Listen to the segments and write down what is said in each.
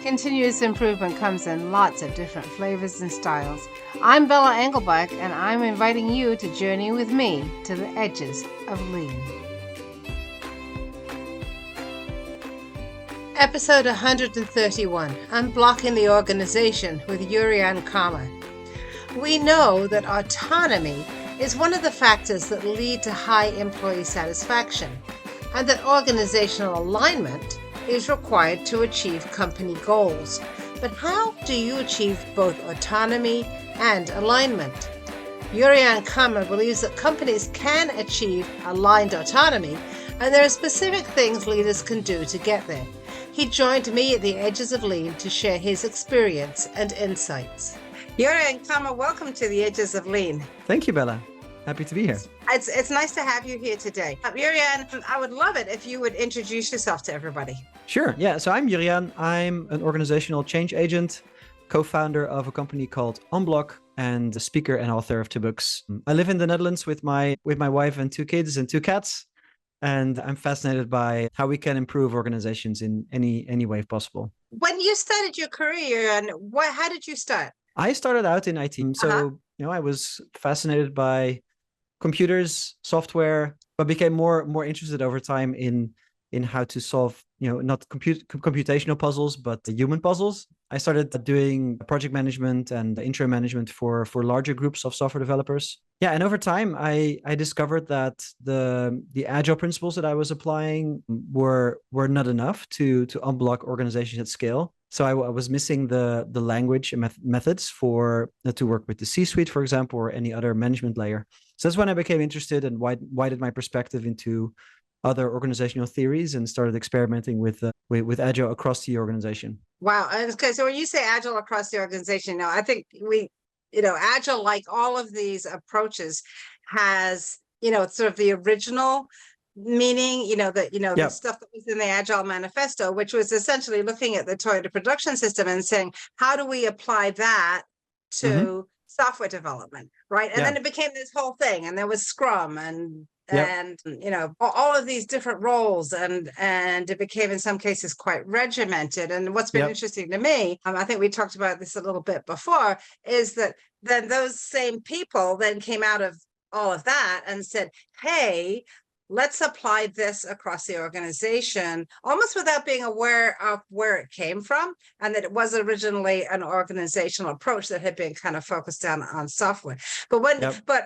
Continuous improvement comes in lots of different flavors and styles. I'm Bella Engelbach, and I'm inviting you to journey with me to the edges of lean. Episode 131, Unblocking the Organization with Jurriaan Kamer. We know that autonomy is one of the factors that lead to high employee satisfaction, and that organizational alignment is required to achieve company goals. But how do you achieve both autonomy and alignment? Jurriaan Kamer believes that companies can achieve aligned autonomy, and there are specific things leaders can do to get there. He joined me at the Edges of Lean to share his experience and insights. Jurriaan Kamer, welcome to the Edges of Lean. Thank you, Bella. Happy to be here. It's nice to have you here today. Jurriaan, I would love it if you would introduce yourself to everybody. Sure. Yeah. So I'm Jurriaan. I'm an organizational change agent, co-founder of a company called Unblock, and a speaker and author of 2 books. I live in the Netherlands with my wife and 2 kids and 2 cats. And I'm fascinated by how we can improve organizations in any way possible. When you started your career, and how did you start? I started out in IT. So, I was fascinated by computers, software, but became more interested over time in how to solve, not computational puzzles, but the human puzzles. I started doing project management and interim management for larger groups of software developers. Yeah, and over time, I discovered that the agile principles that I was applying were not enough to unblock organizations at scale. So I was missing the language and methods to work with the C-suite, for example, or any other management layer. So that's when I became interested and widened my perspective into other organizational theories and started experimenting with Agile across the organization. Wow. Okay. So when you say Agile across the organization, I think Agile, like all of these approaches, has, sort of the original meaning, the stuff that was in the Agile manifesto, which was essentially looking at the Toyota production system and saying, how do we apply that to software development, right? And then it became this whole thing, and there was Scrum and all of these different roles, and it became in some cases quite regimented. And what's been interesting to me, I think we talked about this a little bit before, is that then those same people then came out of all of that and said, hey, let's apply this across the organization, almost without being aware of where it came from, and that it was originally an organizational approach that had been kind of focused down on software. But but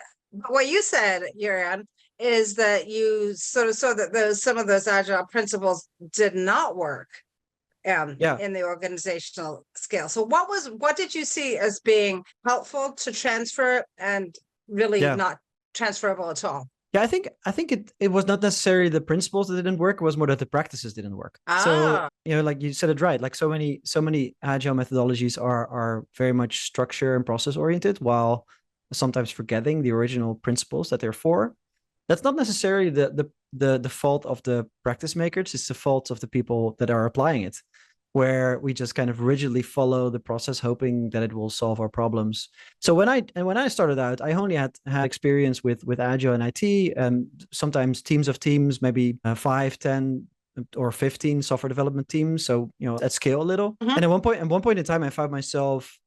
what you said, Jurriaan, is that you sort of saw that some of those agile principles did not work in the organizational scale. So what did you see as being helpful to transfer and really not transferable at all? Yeah, I think it was not necessarily the principles that didn't work. It was more that the practices didn't work. So, like you said it right, like so many agile methodologies are very much structure and process oriented, while sometimes forgetting the original principles that they're for. That's not necessarily the fault of the practice makers. It's the fault of the people that are applying it, where we just kind of rigidly follow the process, hoping that it will solve our problems. So when I started out, I only had experience with Agile and IT, and sometimes teams of teams, maybe 5, 10, or 15 software development teams. So at scale a little. And at one point in time, I found myself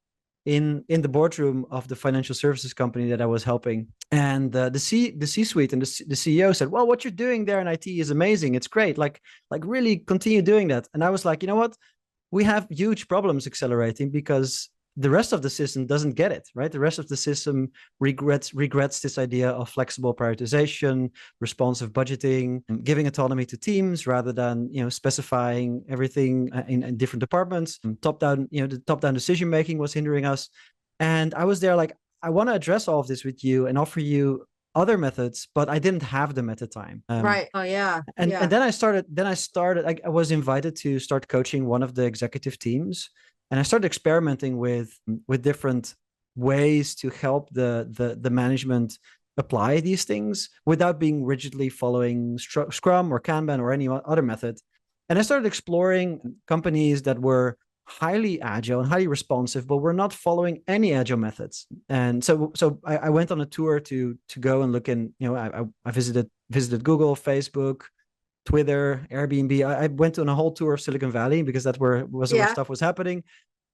in the boardroom of the financial services company that I was helping, and the C-suite and the CEO said, "Well, what you're doing there in IT is amazing. It's great. Like really continue doing that." And I was like, you know what? We have huge problems accelerating because the rest of the system doesn't get it, right? The rest of the system regrets this idea of flexible prioritization, responsive budgeting, and giving autonomy to teams rather than specifying everything in different departments. The top-down decision making was hindering us, and I was there like, I want to address all of this with you and offer you other methods, but I didn't have them at the time. Right. Oh yeah. And then I started. I was invited to start coaching one of the executive teams. And I started experimenting with different ways to help the management apply these things without being rigidly following Scrum or Kanban or any other method. And I started exploring companies that were highly agile and highly responsive, but were not following any agile methods. And so I went on a tour to go and look in. I visited Google, Facebook, Twitter, Airbnb. I went on a whole tour of Silicon Valley because that's where stuff was happening.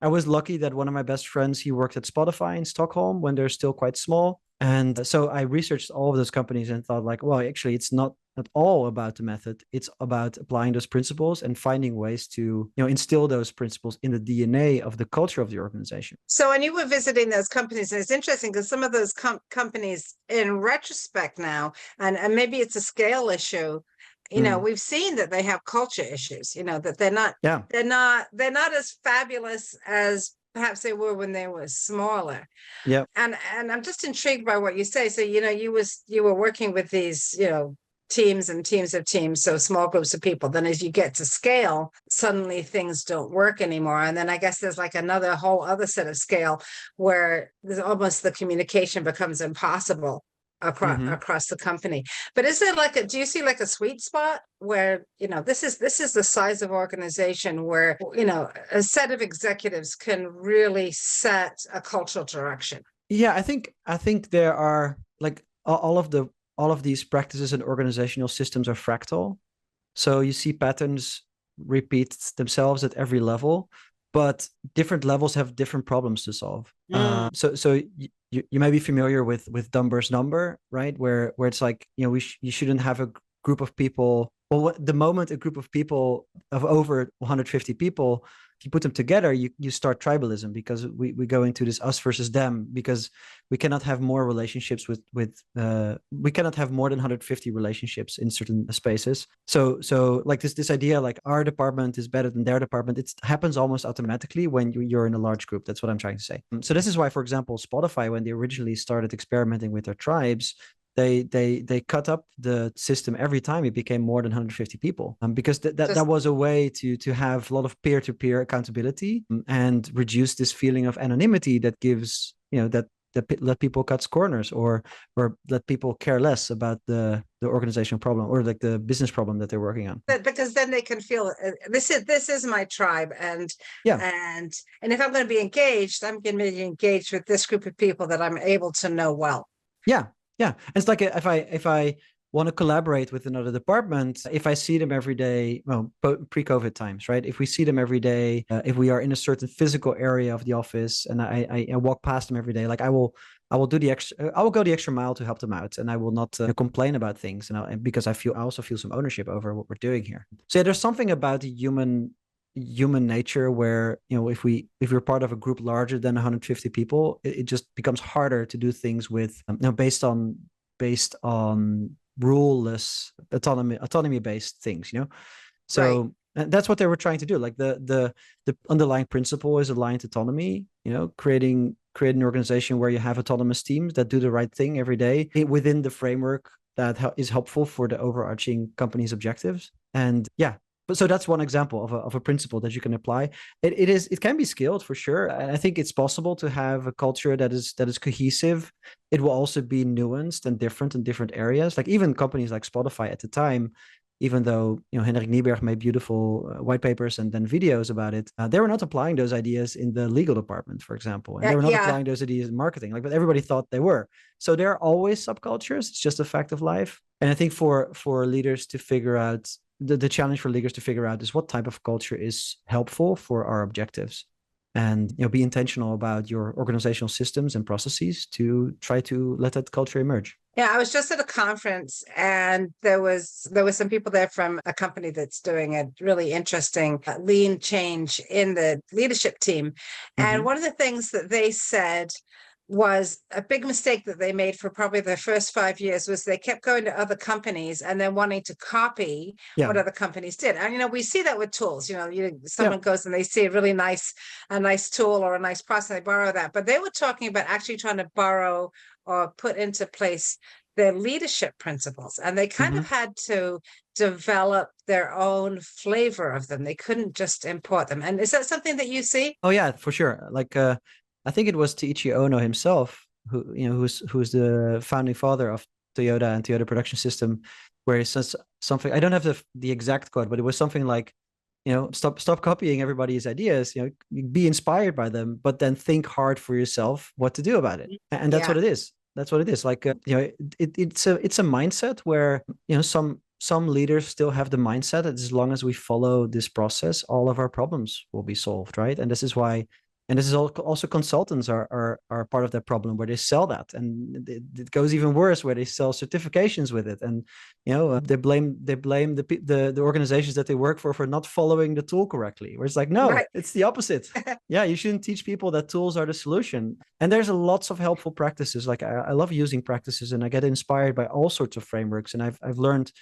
I was lucky that one of my best friends, he worked at Spotify in Stockholm when they're still quite small. And so I researched all of those companies and thought like, well, actually, it's not at all about the method. It's about applying those principles and finding ways to, instill those principles in the DNA of the culture of the organization. So when you were visiting those companies, and it's interesting because some of those companies in retrospect now, and maybe it's a scale issue, we've seen that they have culture issues, that they're not as fabulous as perhaps they were when they were smaller. Yeah. And I'm just intrigued by what you say. So, you were working with these, teams and teams of teams, so small groups of people. Then as you get to scale, suddenly things don't work anymore. And then I guess there's like another whole other set of scale where there's almost the communication becomes impossible across the company. But is there do you see like a sweet spot where, this is the size of organization where, a set of executives can really set a cultural direction? Yeah, I think there are like all of these practices and organizational systems are fractal. So you see patterns repeat themselves at every level, but different levels have different problems to solve. So you may be familiar with Dunbar's number, right? Where it's like, you shouldn't have a group of people. Well, the moment a group of people of over 150 people, if you put them together, you start tribalism, because we go into this us versus them, because we cannot have more relationships we cannot have more than 150 relationships in certain spaces. So like this idea, like our department is better than their department, it happens almost automatically when you're in a large group. That's what I'm trying to say. So this is why, for example, Spotify, when they originally started experimenting with their tribes, they cut up the system every time it became more than 150 people, because that was a way to have a lot of peer-to-peer accountability and reduce this feeling of anonymity that gives, that let people cut corners or let people care less about the organizational problem or like the business problem that they're working on. Because then they can feel this is my tribe, and if I'm going to be engaged, I'm going to be engaged with this group of people that I'm able to know well. Yeah, it's like if I want to collaborate with another department, if I see them every day, well, pre-COVID times, right? If we see them every day, if we are in a certain physical area of the office, and I walk past them every day, like I will go the extra mile to help them out, and I will not complain about things, because I also feel some ownership over what we're doing here. So there's something about the human nature where, if we're part of a group larger than 150 people, it just becomes harder to do things with based on ruleless autonomy based things, so right. And that's what they were trying to do. Like the underlying principle is aligned autonomy, creating an organization where you have autonomous teams that do the right thing every day within the framework that is helpful for the overarching company's objectives. And but so that's one example of a principle that you can apply. It can be scaled for sure. And I think it's possible to have a culture that is cohesive. It will also be nuanced and different in different areas. Like even companies like Spotify at the time, even though Henrik Nieberg made beautiful white papers and then videos about it, they were not applying those ideas in the legal department, for example, and they were not applying those ideas in marketing. But everybody thought they were. So there are always subcultures. It's just a fact of life. And I think for leaders to figure out. The challenge for leaders to figure out is what type of culture is helpful for our objectives, and be intentional about your organizational systems and processes to try to let that culture emerge. Yeah, I was just at a conference, and there was some people there from a company that's doing a really interesting lean change in the leadership team. And one of the things that they said was a big mistake that they made for probably their first 5 years was they kept going to other companies and then wanting to copy what other companies did. And, we see that with tools, someone goes and they see a really nice tool or a nice process, they borrow that. But they were talking about actually trying to borrow or put into place their leadership principles. And they kind of had to develop their own flavor of them. They couldn't just import them. And is that something that you see? Oh, yeah, for sure. Like, I think it was Taiichi Ohno himself who's the founding father of Toyota and Toyota Production System, where he says something. I don't have the exact quote, but it was something like, stop copying everybody's ideas. Be inspired by them, but then think hard for yourself what to do about it. And that's what it is. That's what it is. Like it's a mindset where some some leaders still have the mindset that as long as we follow this process, all of our problems will be solved, right? And this is why, and this is also consultants are part of that problem, where they sell that, and it goes even worse, where they sell certifications with it, and they blame the organizations that they work for not following the tool correctly. Where it's like, no, Right. it's the opposite. Yeah, you shouldn't teach people that tools are the solution. And there's lots of helpful practices. Like I love using practices, and I get inspired by all sorts of frameworks, and I've learned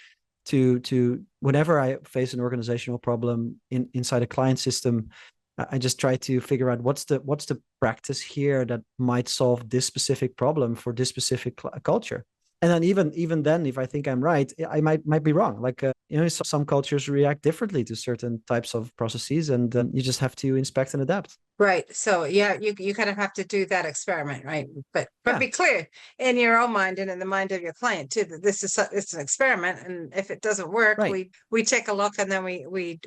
to whenever I face an organizational problem inside a client system, I just try to figure out what's the practice here that might solve this specific problem for this specific culture. And then even then, if I think I'm right, I might be wrong. Like some cultures react differently to certain types of processes, and you just have to inspect and adapt. Right. So yeah, you kind of have to do that experiment, right? But Yeah. be clear in your own mind and in the mind of your client too, that it's an experiment, and if it doesn't work, Right. we take a look, and then we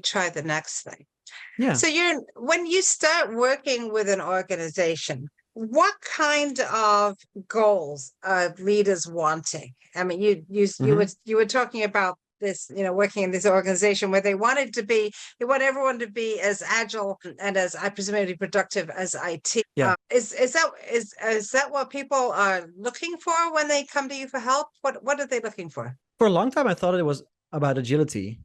try the next thing. Yeah. So when you start working with an organization, what kind of goals are leaders wanting? I mean, you were talking about this, working in this organization where they want everyone to be as agile and as, I presumably, productive as IT. Yeah. Is that what people are looking for when they come to you for help? What are they looking for? For a long time, I thought it was about agility.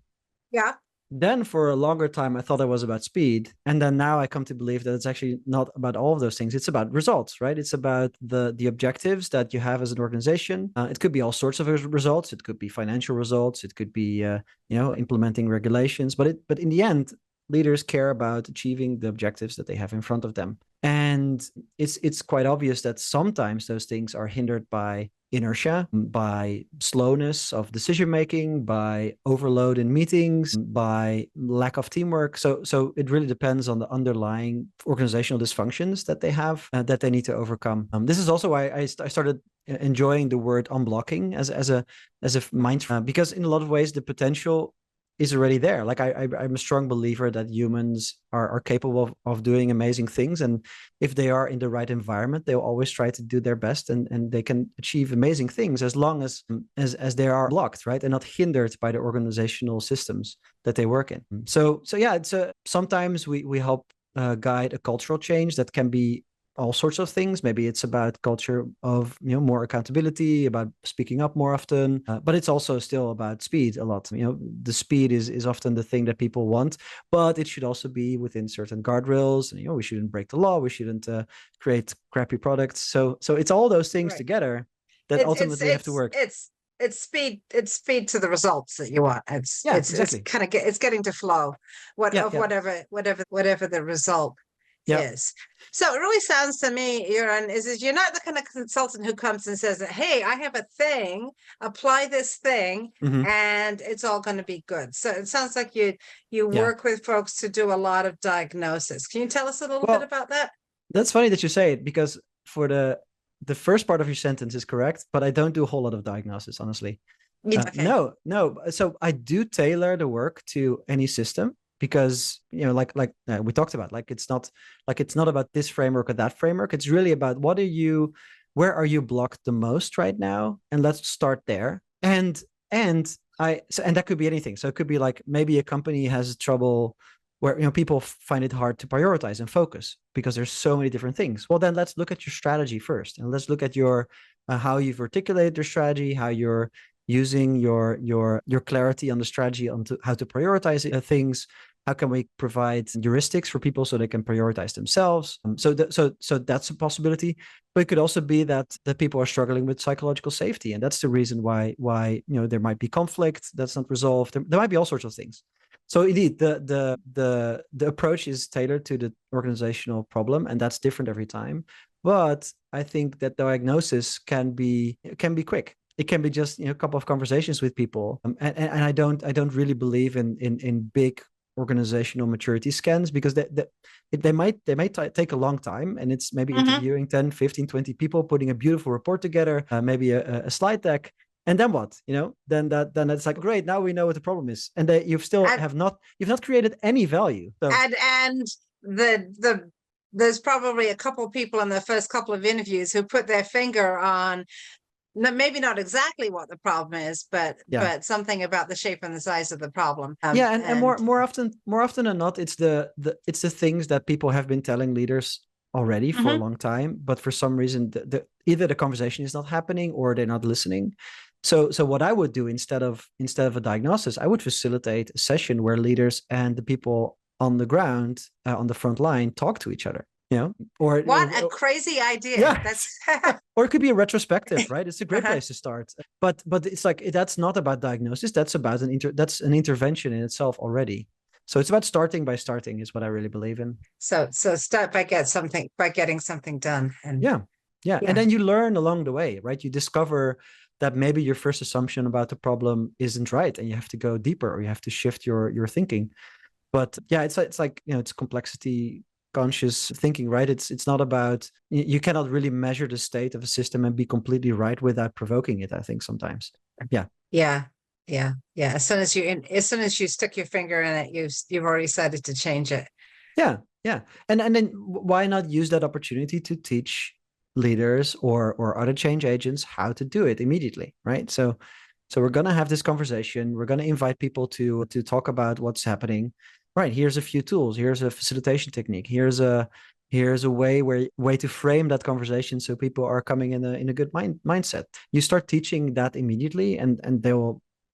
Yeah. Then for a longer time, I thought it was about speed. And then now I come to believe that it's actually not about all of those things. It's about results, right? It's about the objectives that you have as an organization. It could be all sorts of results. It could be financial results. It could be, implementing regulations. But in the end, leaders care about achieving the objectives that they have in front of them. And it's quite obvious that sometimes those things are hindered by inertia, by slowness of decision making, by overload in meetings, by lack of teamwork. So it really depends on the underlying organizational dysfunctions that they have that they need to overcome. This is also why I started enjoying the word unblocking as a mind, because in a lot of ways the potential is already there. Like I'm a strong believer that humans are capable of doing amazing things. And if they are in the right environment, they'll always try to do their best, and they can achieve amazing things as long as they are blocked, right? And not hindered by the organizational systems that they work in. So yeah, it's sometimes we help guide a cultural change that can be all sorts of things. Maybe it's about culture of more accountability, about speaking up more often, but it's also still about speed a lot. The speed is often the thing that people want, but it should also be within certain guardrails. We shouldn't break the law. We shouldn't create crappy products. So it's all those things together that ultimately have to work. It's speed. It's speed to the results that you want. Exactly. It's getting to flow. Whatever the result is. So it really sounds to me, Jurriaan, is you're not the kind of consultant who comes and says that, hey, I have a thing, apply this thing, and it's all going to be good. So it sounds like you work with folks to do a lot of diagnosis. Can you tell us a little bit about that? That's funny that you say it, because for the first part of your sentence is correct, but I don't do a whole lot of diagnosis, honestly. Okay. No. So I do tailor the work to any system, because like we talked about, it's not about this framework or that framework. It's really about where are you blocked the most right now, and let's start there. And that could be anything. So it could be like maybe a company has trouble where people find it hard to prioritize and focus because there's so many different things. Well, then let's look at your strategy first, and let's look at your how you've articulated your strategy, how you're using your clarity on the strategy on how to prioritize things. How can we provide heuristics for people so they can prioritize themselves? So that's a possibility. But it could also be that people are struggling with psychological safety, and that's the reason why there might be conflict that's not resolved. There might be all sorts of things. So indeed, the approach is tailored to the organizational problem, and that's different every time. But I think that diagnosis can be quick. It can be just a couple of conversations with people, and I don't really believe in big organizational maturity scans, because they might take a long time, and it's maybe interviewing 10, 15, 20 people, putting a beautiful report together, maybe a slide deck, and then what? Then it's like, great, now we know what the problem is, and you've not created any value. So. And there's probably a couple of people in the first couple of interviews who put their finger on maybe not exactly what the problem is, but something about the shape and the size of the problem. And more often than not, it's the things that people have been telling leaders already for a long time, but for some reason either the conversation is not happening or they're not listening. So what I would do instead of a diagnosis, I would facilitate a session where leaders and the people on the ground, on the front line, talk to each other. Or what a crazy idea. Yeah. That's or it could be a retrospective, right? It's a great place to start. But it's like, that's not about diagnosis. That's about that's an intervention in itself already. So it's about starting by starting is what I really believe in. So start by getting something done. And yeah. And then you learn along the way, right? You discover that maybe your first assumption about the problem isn't right, and you have to go deeper, or you have to shift your thinking. But yeah, it's like, it's complexity conscious thinking, right? It's not about, you cannot really measure the state of a system and be completely right without provoking it, I think sometimes. Yeah. As soon as you stick your finger in it, you've already decided to change it. Yeah. And then why not use that opportunity to teach leaders or other change agents how to do it immediately, right? So we're going to have this conversation. We're going to invite people to talk about what's happening. Right, here's a few tools. Here's a facilitation technique. Here's a way to frame that conversation so people are coming in a good mindset. You start teaching that immediately, and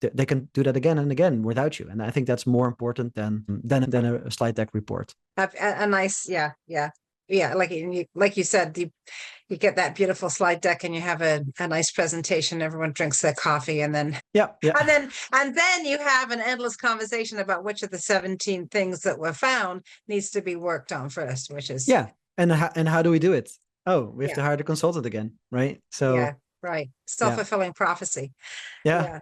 they can do that again and again without you. And I think that's more important than a slide deck report. A nice, yeah. Like you said, you get that beautiful slide deck and you have a nice presentation. Everyone drinks their coffee, and then and then you have an endless conversation about which of the 17 things that were found needs to be worked on first, which is and how do we do it? Oh, we have to hire the consultant again, right? So right, self-fulfilling prophecy. Yeah.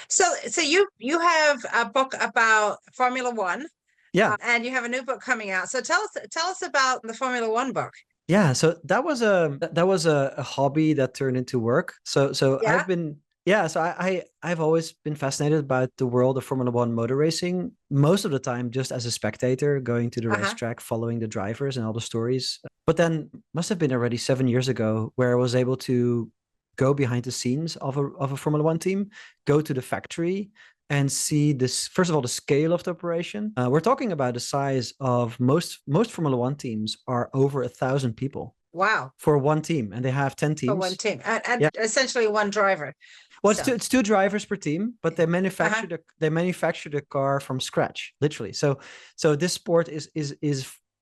So you have a book about Formula One. Yeah. And you have a new book coming out. So tell us about the Formula One book. Yeah. So that was a hobby that turned into work. So I've always been fascinated about the world of Formula One motor racing, most of the time just as a spectator, going to the racetrack, following the drivers and all the stories. But then must have been already 7 years ago where I was able to go behind the scenes of a Formula One team, go to the factory, and see this, first of all, the scale of the operation. We're talking about the size of most Formula One teams are over 1,000 people. Wow. For one team, and they have 10 teams. For one team, and essentially one driver. Well, it's two drivers per team, but they manufacture the car from scratch, literally. So this sport is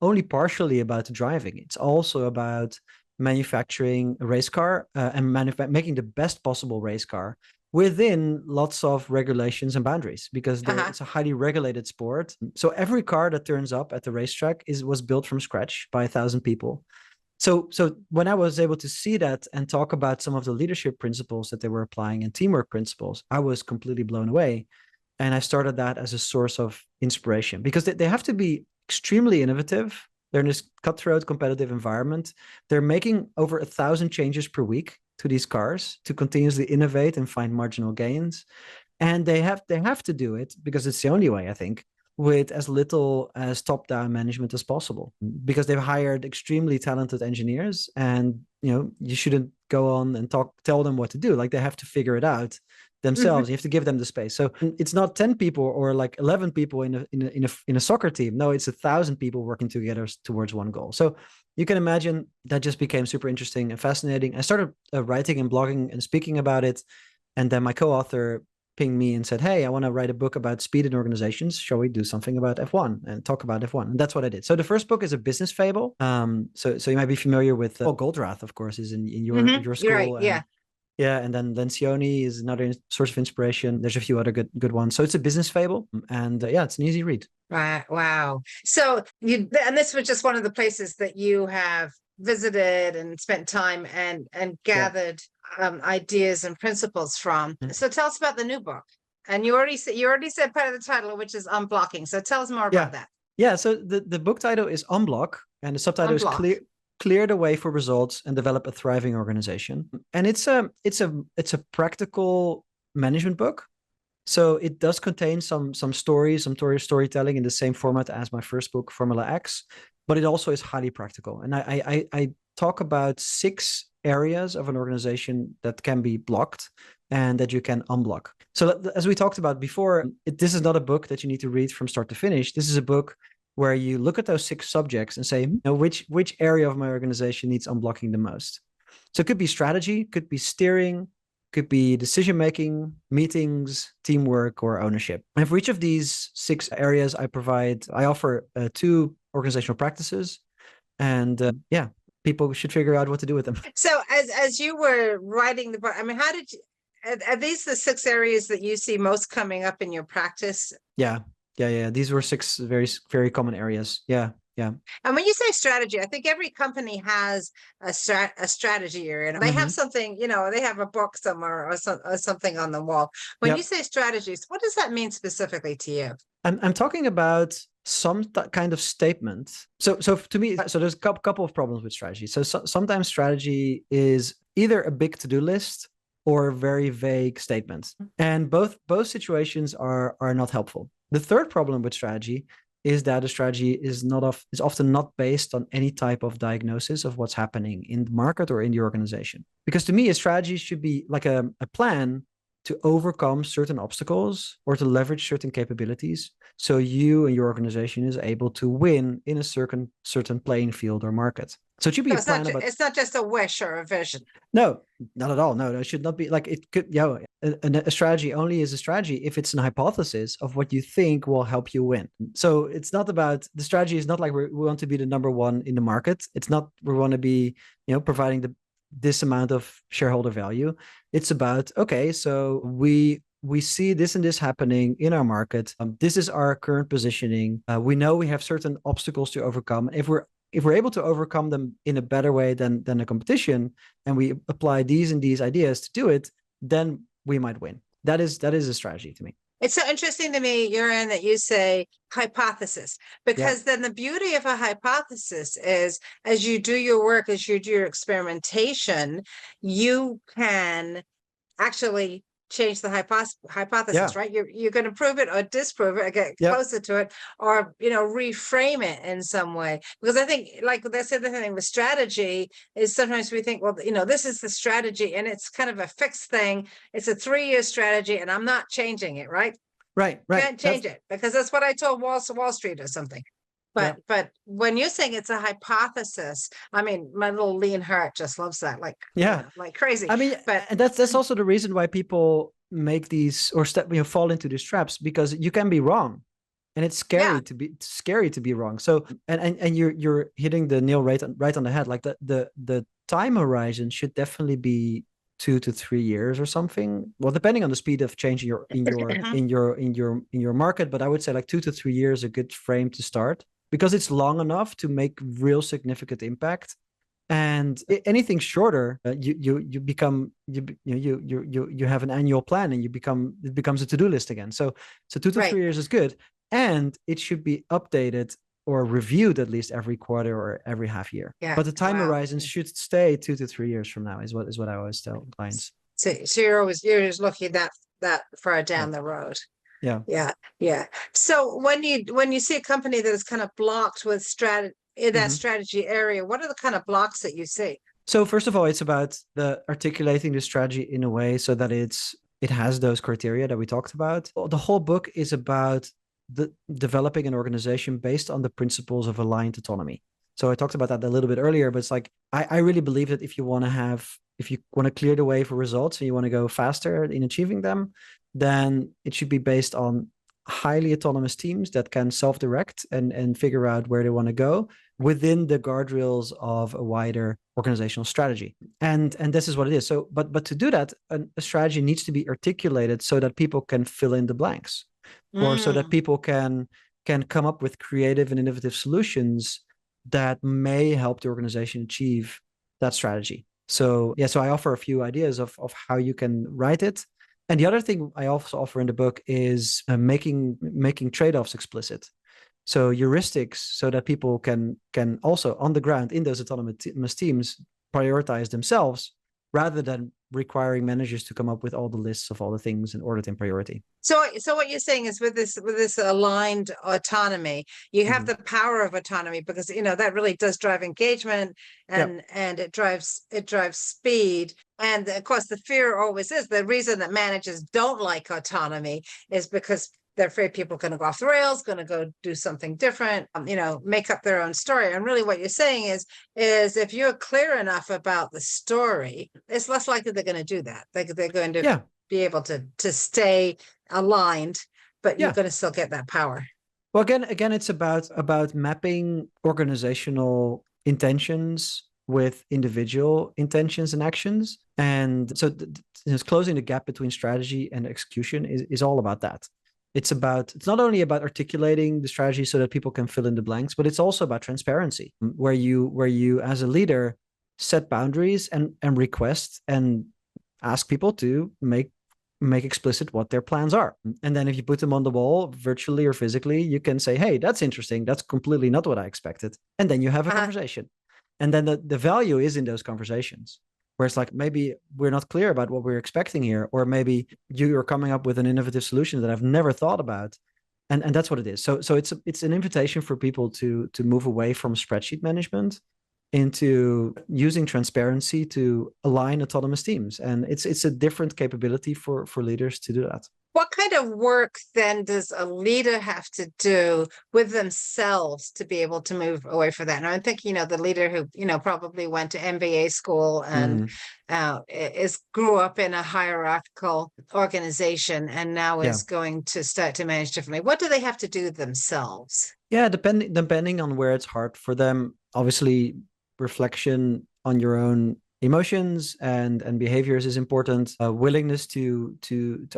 only partially about driving. It's also about manufacturing a race car and making the best possible race car within lots of regulations and boundaries, because it's a highly regulated sport. So every car that turns up at the racetrack was built from scratch by 1,000 people. So when I was able to see that and talk about some of the leadership principles that they were applying and teamwork principles, I was completely blown away. And I started that as a source of inspiration, because they have to be extremely innovative. They're in this cutthroat competitive environment. They're making over 1,000 changes per week to these cars to continuously innovate and find marginal gains. And they have to do it, because it's the only way, I think, with as little as top-down management as possible, because they've hired extremely talented engineers, and you shouldn't go on and tell them what to do. Like, they have to figure it out themselves. You have to give them the space. So it's not 10 people or like 11 people in a soccer team. No, it's 1,000 people working together towards one goal. So you can imagine that just became super interesting and fascinating. I started writing and blogging and speaking about it. And then my co-author pinged me and said, "Hey, I want to write a book about speed in organizations. Shall we do something about F1 and talk about F1?" And that's what I did. So the first book is a business fable. So you might be familiar with Goldrath, of course, is in your school. Right, yeah. Yeah, and then Lencioni is another source of inspiration. There's a few other good ones. So it's a business fable, and it's an easy read. Wow. So and this was just one of the places that you have visited and spent time and gathered ideas and principles from. So tell us about the new book. And you already said part of the title, which is Unblocking. So tell us more about that. Yeah. So the book title is Unblock, and the subtitle is Clear the Way for Results and Develop a Thriving Organization. And it's a practical management book. So it does contain some stories, some storytelling in the same format as my first book, Formula X, but it also is highly practical. And I talk about 6 areas of an organization that can be blocked and that you can unblock. So as we talked about before, this is not a book that you need to read from start to finish. This is a book where you look at those 6 subjects and say, you know, which area of my organization needs unblocking the most. So it could be strategy, could be steering, could be decision-making, meetings, teamwork, or ownership. And for each of these 6 areas, I offer 2 organizational practices, and people should figure out what to do with them. So as you were writing the book, I mean, how did you, are these the 6 areas that you see most coming up in your practice? Yeah. These were 6 very, very common areas. Yeah. And when you say strategy, I think every company has a strategy area, and they have something, you know, they have a book somewhere or something on the wall. When you say strategies, what does that mean specifically to you? I'm talking about some kind of statement. So to me, so there's a couple of problems with strategy. So sometimes strategy is either a big to-do list or a very vague statement, and both situations are not helpful. The third problem with strategy is that a strategy is often not based on any type of diagnosis of what's happening in the market or in the organization. Because to me, a strategy should be like a plan to overcome certain obstacles or to leverage certain capabilities, so you and your organization is able to win in a certain playing field or market. So it should be a plan about. It's not just a wish or a vision. No, not at all. No, it should not be like it could. Yeah, a strategy only is a strategy if it's an hypothesis of what you think will help you win. So it's not about the strategy. Is not like we want to be the number one in the market. It's not we want to be, you know, providing this amount of shareholder value. It's about, okay, so we see this and this happening in our market. This is our current positioning. We know we have certain obstacles to overcome. If we're able to overcome them in a better way than the competition, and we apply these and these ideas to do it, then we might win. That is a strategy to me. It's so interesting to me, Jurriaan, that you say hypothesis, because then the beauty of a hypothesis is as you do your work, as you do your experimentation, you can actually change the hypothesis, right? You're going to prove it or disprove it, or get closer to it, or, you know, reframe it in some way. Because I think, like that's the other thing with strategy is sometimes we think, well, you know, this is the strategy and it's kind of a fixed thing. It's a 3-year strategy and I'm not changing it, right? Right. Can't change it because that's what I told Wall Street or something. But when you're saying it's a hypothesis, I mean, my little lean heart just loves that, like like crazy. I mean, and that's also the reason why people make these or fall into these traps, because you can be wrong, and it's scary to be wrong. So and you're hitting the nail right on the head. Like the time horizon should definitely be 2 to 3 years or something. Well, depending on the speed of change in your market, but I would say like 2 to 3 years a good frame to start, because it's long enough to make real significant impact. And anything shorter, you have an annual plan, and it becomes a to-do list again. So 2 to 3 years is good, and it should be updated or reviewed at least every quarter or every half year. But the time horizons should stay 2 to 3 years from now is what I always tell clients. So you're just looking that far down the road. Yeah. So when you see a company that is kind of blocked with strategy area, what are the kind of blocks that you see? So first of all, it's about articulating the strategy in a way so that it has those criteria that we talked about. The whole book is about developing an organization based on the principles of aligned autonomy. So I talked about that a little bit earlier, but it's like I really believe that if you want to clear the way for results and you want to go faster in achieving them, then it should be based on highly autonomous teams that can self-direct and figure out where they want to go within the guardrails of a wider organizational strategy. And this is what it is. So, but to do that, a strategy needs to be articulated so that people can fill in the blanks, or so that people can come up with creative and innovative solutions that may help the organization achieve that strategy. So I offer a few ideas of how you can write it. And the other thing I also offer in the book is making trade-offs explicit. So heuristics, so that people can also on the ground in those autonomous teams prioritize themselves rather than requiring managers to come up with all the lists of all the things and order them priority. So what you're saying is with this aligned autonomy, you have the power of autonomy because that really does drive engagement and it drives speed. And of course, the fear always is the reason that managers don't like autonomy is because they're afraid people are going to go off the rails, going to go do something different, make up their own story. And really what you're saying is if you're clear enough about the story, it's less likely they're going to do that. They're going to be able to stay aligned, but you're going to still get that power. Well, again, it's about mapping organizational intentions with individual intentions and actions. And so closing the gap between strategy and execution is all about that. It's not only about articulating the strategy so that people can fill in the blanks, but it's also about transparency, where you as a leader set boundaries and request and ask people to make explicit what their plans are. And then if you put them on the wall, virtually or physically, you can say, hey, that's interesting. That's completely not what I expected. And then you have a conversation. And then the value is in those conversations. Where it's like, maybe we're not clear about what we're expecting here, or maybe you're coming up with an innovative solution that I've never thought about. And that's what it is. So it's an invitation for people to move away from spreadsheet management into using transparency to align autonomous teams. And it's a different capability for leaders to do that. What kind of work then does a leader have to do with themselves to be able to move away from that? And I'm thinking, the leader who, probably went to MBA school and grew up in a hierarchical organization and now is going to start to manage differently. What do they have to do themselves? Yeah, depending on where it's hard for them. Obviously, reflection on your own emotions and behaviors is important. Willingness to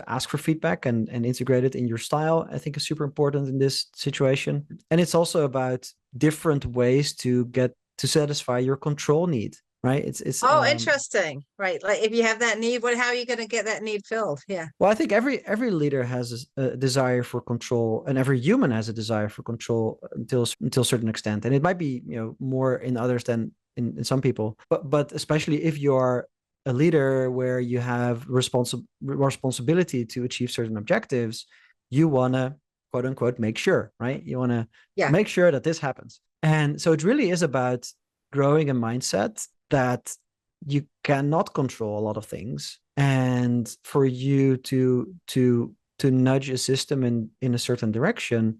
ask for feedback and integrate it in your style, I think, is super important in this situation. And it's also about different ways to satisfy your control need, right? It's interesting, right? Like if you have that need, how are you going to get that need filled? Yeah. Well, I think every leader has a desire for control, and every human has a desire for control until a certain extent. And it might be more in others than in some people, but especially if you are a leader where you have responsibility to achieve certain objectives, you want to quote unquote make sure, right? You want to make sure that this happens. And so it really is about growing a mindset that you cannot control a lot of things, and for you to nudge a system in a certain direction,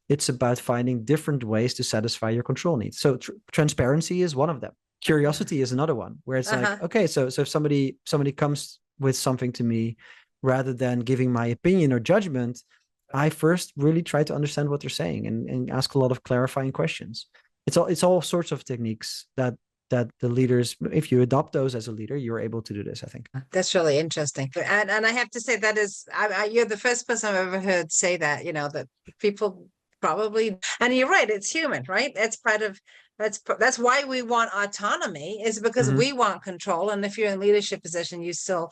it's about finding different ways to satisfy your control needs. So transparency is one of them. Curiosity is another one, where it's like, okay, so if somebody comes with something to me, rather than giving my opinion or judgment, I first really try to understand what they're saying and ask a lot of clarifying questions. It's all sorts of techniques that the leaders, if you adopt those as a leader, you're able to do this, I think. That's really interesting. And I have to say that is, you're the first person I've ever heard say that, that people probably, and you're right, it's human, right? That's why we want autonomy, is because we want control. And if you're in leadership position, you still,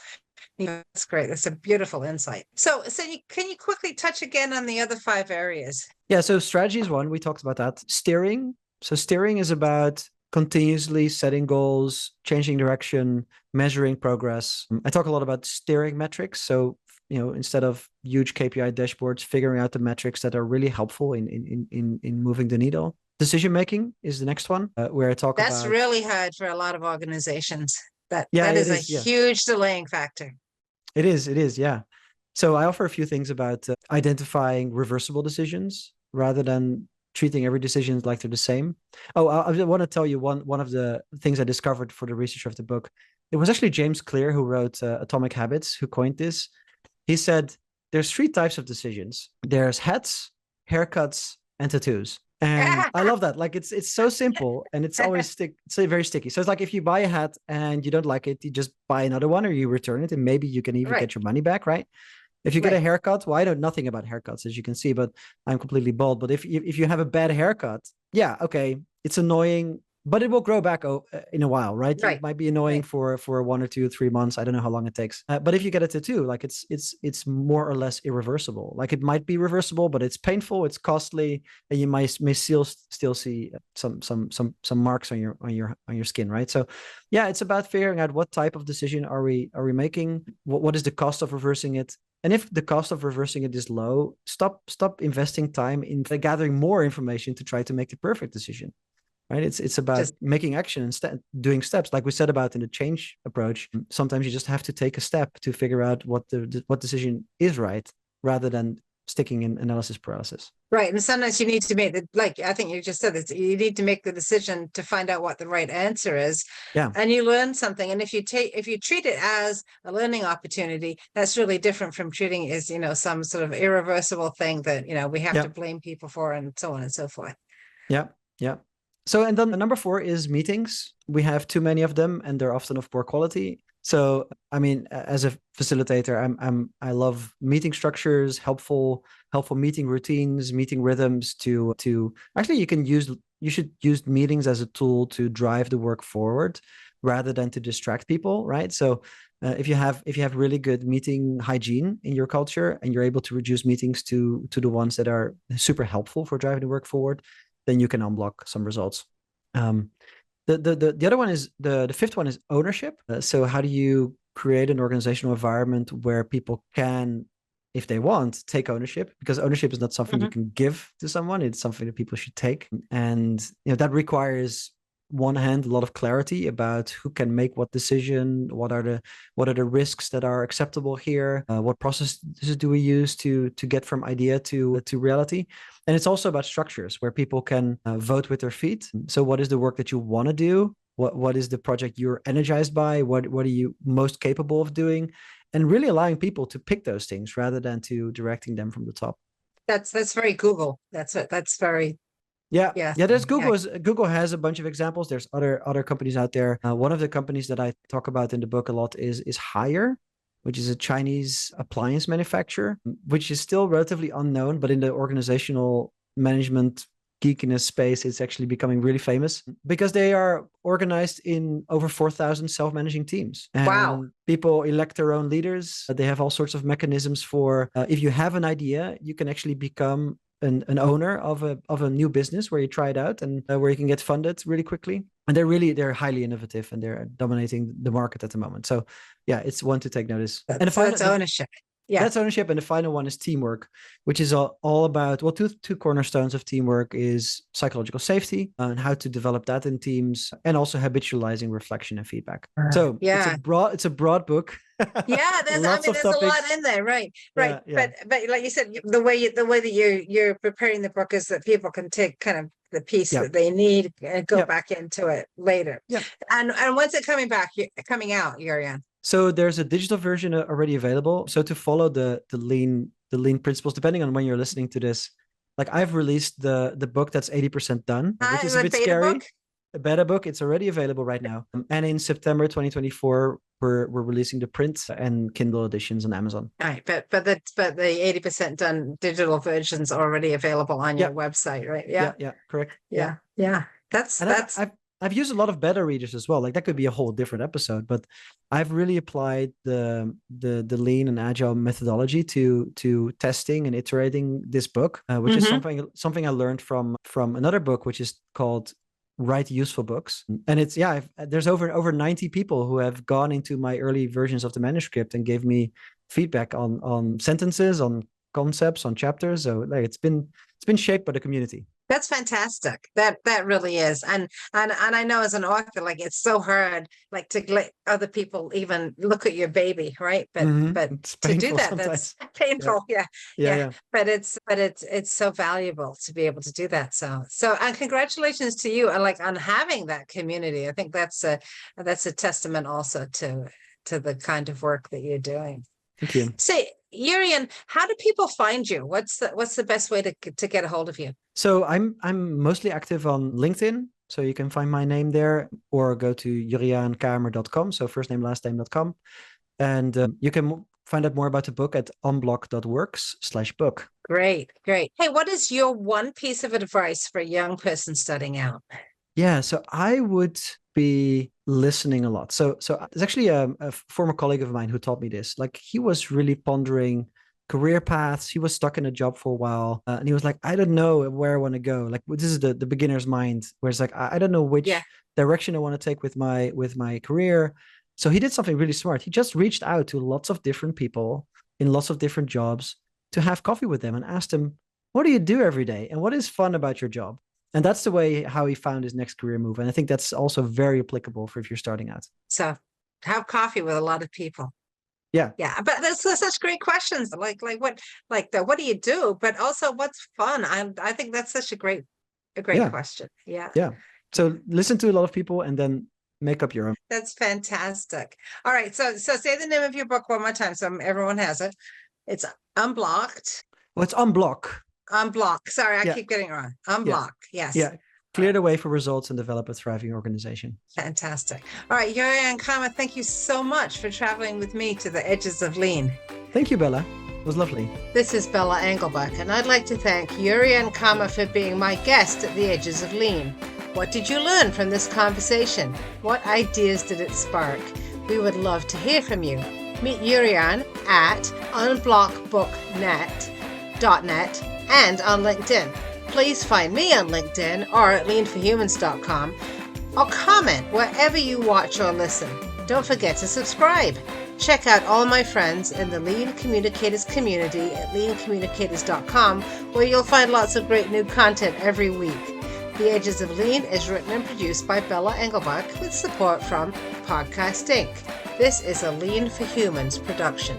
that's great. That's a beautiful insight. So can you quickly touch again on the other 5 areas? Yeah. So strategy is one, we talked about that. Steering. So steering is about continuously setting goals, changing direction, measuring progress. I talk a lot about steering metrics. So, instead of huge KPI dashboards, figuring out the metrics that are really helpful in moving the needle. Decision making is the next one, where I talk about. That's really hard for a lot of organizations. That is a huge delaying factor. It is, yeah. So I offer a few things about identifying reversible decisions rather than treating every decision like they're the same. Oh, I want to tell you one of the things I discovered for the research of the book. It was actually James Clear who wrote Atomic Habits, who coined this. He said there's 3 types of decisions. There's hats, haircuts, and tattoos. And I love that. Like it's so simple, and it's always it's very sticky. So it's like if you buy a hat and you don't like it, you just buy another one or you return it, and maybe you can even get your money back, right? If you get a haircut, well, I know nothing about haircuts, as you can see, but I'm completely bald. But if you have a bad haircut, yeah, okay, it's annoying. but it will grow back in a while, right? Right. It might be annoying for 1 or 2 or 3 months. I don't know how long it takes. But if you get it to 2, like it's more or less irreversible. Like it might be reversible, but it's painful, it's costly, and you may still see some marks on your skin, right? So yeah, it's about figuring out what type of decision are we making? What is the cost of reversing it? And if the cost of reversing it is low, stop investing time in gathering more information to try to make the perfect decision. Right? It's about making action and doing steps, like we said about in the change approach. Sometimes you just have to take a step to figure out what decision is right, rather than sticking in analysis paralysis. Right, and sometimes you need to make like I think you just said this. You need to make the decision to find out what the right answer is. Yeah, and you learn something. And if you treat it as a learning opportunity, that's really different from treating it as some sort of irreversible thing that we have to blame people for, and so on and so forth. Yeah. So, and then number 4 is meetings. We have too many of them, and they're often of poor quality. So, I mean, as a facilitator, I love meeting structures, helpful meeting routines, meeting rhythms. To actually, you should use meetings as a tool to drive the work forward, rather than to distract people, right? So, if you have really good meeting hygiene in your culture, and you're able to reduce meetings to the ones that are super helpful for driving the work forward, then you can unblock some results. The other one is the 5th one is ownership. So how do you create an organizational environment where people can, if they want, take ownership? Because ownership is not something you can give to someone; it's something that people should take, and that requires, one hand, a lot of clarity about who can make what decision, what are the risks that are acceptable here, what processes do we use to get from idea to reality. And it's also about structures where people can vote with their feet. So what is the work that you want to do? What is the project you're energized by? What are you most capable of doing? And really allowing people to pick those things rather than to directing them from the top. That's very Google. That's very Yeah. There's Google has a bunch of examples. There's other companies out there. One of the companies that I talk about in the book a lot is Haier, which is a Chinese appliance manufacturer, which is still relatively unknown, but in the organizational management geekiness space, it's actually becoming really famous because they are organized in over 4,000 self-managing teams. And wow. People elect their own leaders. They have all sorts of mechanisms for, if you have an idea, you can actually become an owner of a new business where you try it out, and where you can get funded really quickly. And they're highly innovative, and they're dominating the market at the moment. So yeah, it's one to take notice. That's ownership. Yeah, that's ownership. And the final one is teamwork, which is all about, well, two cornerstones of teamwork is psychological safety and how to develop that in teams, and also habitualizing reflection and feedback. So yeah, it's a broad book. Yeah, there's a lot in there, right? Yeah. But like you said, the way that you're preparing the book is that people can take kind of the piece that they need and go back into it later. Yeah. And when's it coming out, Jurriaan? So there's a digital version already available. So to follow the lean principles, depending on when you're listening to this, like I've released the book that's 80% done, which is a bit scary. Book? A beta book. It's already available right now. And in September 2024, we're releasing the print and Kindle editions on Amazon. All right, but the 80% done digital version's already available on your website, right? Yeah, correct. Yeah. That's I've used a lot of beta readers as well. Like that could be a whole different episode, but I've really applied the lean and agile methodology to testing and iterating this book, which is something I learned from another book, which is called Write Useful Books. And it's there's over 90 people who have gone into my early versions of the manuscript and gave me feedback on sentences, on concepts, on chapters. So like it's been shaped by the community. That's fantastic. That really is. And I know as an author, like it's so hard, like to let other people even look at your baby, right? But to do that, sometimes. That's painful. Yeah. But it's so valuable to be able to do that. So and congratulations to you on having that community. I think that's a testament also to the kind of work that you're doing. Thank you. Say, Jurriaan, how do people find you? What's the best way to get a hold of you? So I'm mostly active on LinkedIn, so you can find my name there, or go to jurriaankamer.com, so first name last name.com, and you can find out more about the book at unblock.works/book. Great. Hey, what is your one piece of advice for a young person starting out? Yeah, so I would be listening a lot. So there's actually a former colleague of mine who taught me this. Like he was really pondering career paths. He was stuck in a job for a while, and he was like, I don't know where I want to go. Like this is the beginner's mind, where it's like I don't know which direction I want to take with my career. So he did something really smart. He just reached out to lots of different people in lots of different jobs to have coffee with them and asked them, what do you do every day? And what is fun about your job? And that's the way how he found his next career move. And I think that's also very applicable for if you're starting out. So have coffee with a lot of people. Yeah. Yeah. But that's such great questions. Like what do you do? But also what's fun? I think that's such a great question. Yeah. Yeah. So listen to a lot of people and then make up your own. That's fantastic. All right. So say the name of your book one more time so everyone has it. It's Unblocked. Well, it's Unblock. Unblock. Sorry, I keep getting it wrong. Unblock. Yes. Yeah. Clear the way for results and develop a thriving organization. Fantastic. All right, Jurriaan Kamer, thank you so much for traveling with me to the edges of lean. Thank you, Bella. It was lovely. This is Bella Engelbach, and I'd like to thank Jurriaan Kamer for being my guest at the edges of lean. What did you learn from this conversation? What ideas did it spark? We would love to hear from you. Meet Jurriaan at unblockbooknet.net and on LinkedIn. Please find me on LinkedIn or at leanforhumans.com or comment wherever you watch or listen. Don't forget to subscribe. Check out all my friends in the Lean Communicators community at leancommunicators.com, where you'll find lots of great new content every week. The Edges of Lean is written and produced by Bella Engelbach with support from Podcast Inc. This is a Lean for Humans production.